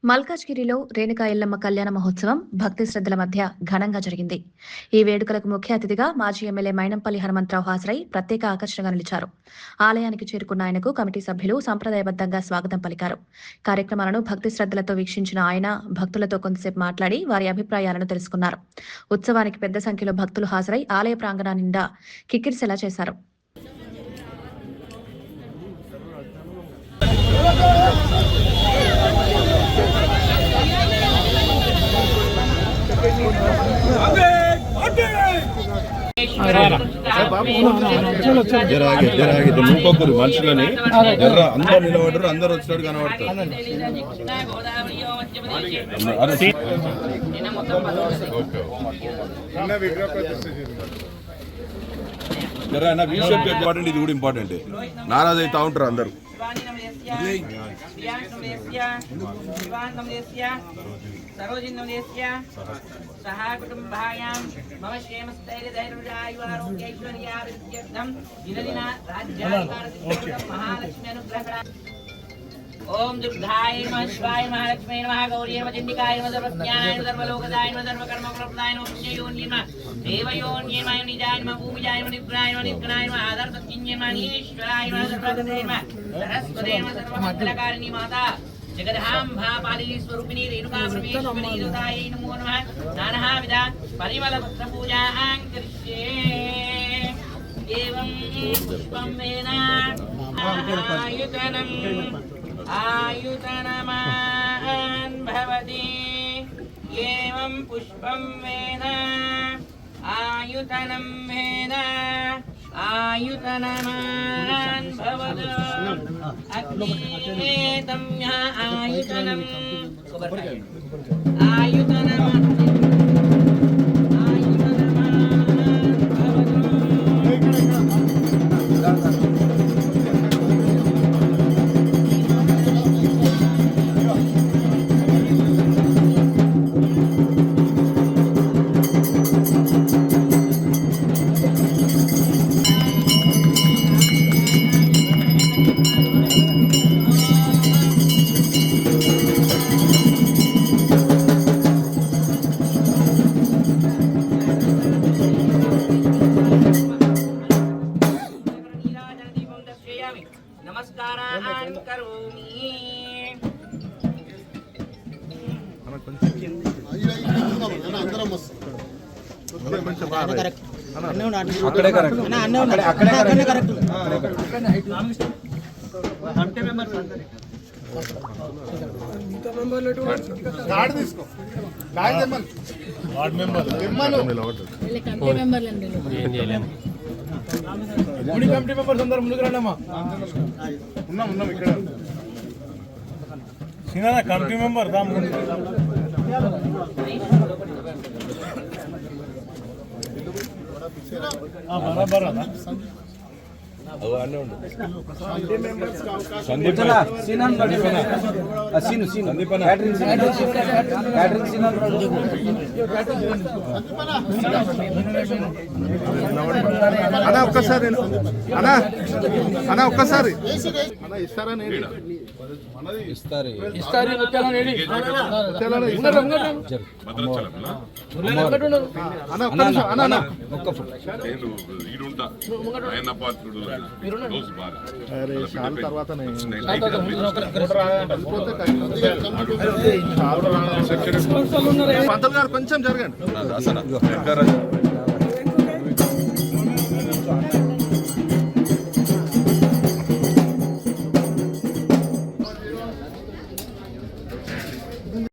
మల్కాజ్గిరిలో రేణుకా ఎల్లమ్మ కళ్యాణ మహోత్సవం భక్తి శ్రద్ధల మధ్య ఘనంగా జరిగింది. ఈ వేడుకలకు ముఖ్య అతిథిగా మాజీ ఎమ్మెల్యే మైనంపల్లి హనుమంతరావు హాజరై ప్రత్యేక ఆకర్షణగా నిలిచారు. ఆలయానికి చేరుకున్న ఆయనకు కమిటీ సభ్యులు సంప్రదాయబద్ధంగా స్వాగతం పలికారు. కార్యక్రమాలను భక్తి శ్రద్ధలతో వీక్షించిన ఆయన భక్తులతో కొంతసేపు మాట్లాడి వారి అభిప్రాయాలను తెలుసుకున్నారు. ఉత్సవానికి పెద్ద సంఖ్యలో భక్తులు హాజరై ఆలయ ప్రాంగణం నిండా కిక్కిరిసేలా చేశారు. మనుషులని అందరు నిలబడ్డారు, అందరు వచ్చినట్టు కనబడతారు. ఇంపార్టెంట్, ఇది కూడా ఇంపార్టెంట్. నారాజ్ అవుతా ఉంటారు అందరు. सह कुटुंबायां मम क्षेमस्थैर्यधैर्यायुवारोग्यैश्वर्याभिवृद्ध्यर्थं दिनदिन राज्याधिकारसिद्ध्यर्थं महालक्ष्मी अनुग्रहकरा ओम दुर्गाय नमः शिवाय महालक्ष्मी नमः गौरी नमः चंडिकाय नमः सर्वज्ञानाय नमः सर्वलोकदाय नमः सर्वकर्मफलप्रदाय नमः पुण्ययोन्ये नमः देवयोन्ये नमः निजाय नमः भूमिजाय नमः निर्गुणाय नमः निर्गुणाय नमः आधारसत्किन्ये नमः ईश्वराय नमः सर्वगते नमः सरस्वते नमः सर्वमङ्गलकारिणी माता जगदम्बा पालिनी स्वरूपिणी रेणुका परमेश्वरी दुतायै नमो नमः नानाविध परिमलपत्र पूजां करिष्ये एवं पुष्पं वेन आयुतनमान् भवति एवं पुष्पं वेन आयुतनं वेन आयुतनमान् भवतु अग्निमेतं आयुतनं आयुतनम् नमस्कारान् करोमि కమిటీ మెంబర్స్ అందరూ ముందుకు రండమ్మా. ఉన్నాం ఇక్కడ సినా కమిటీ మెంబర్ దా బరాబర్ అన్నా ఒక్కసారి అన్నా ఒక్కసారి ఇస్తారా? పంతులు గారు కొంచెం జరగండి.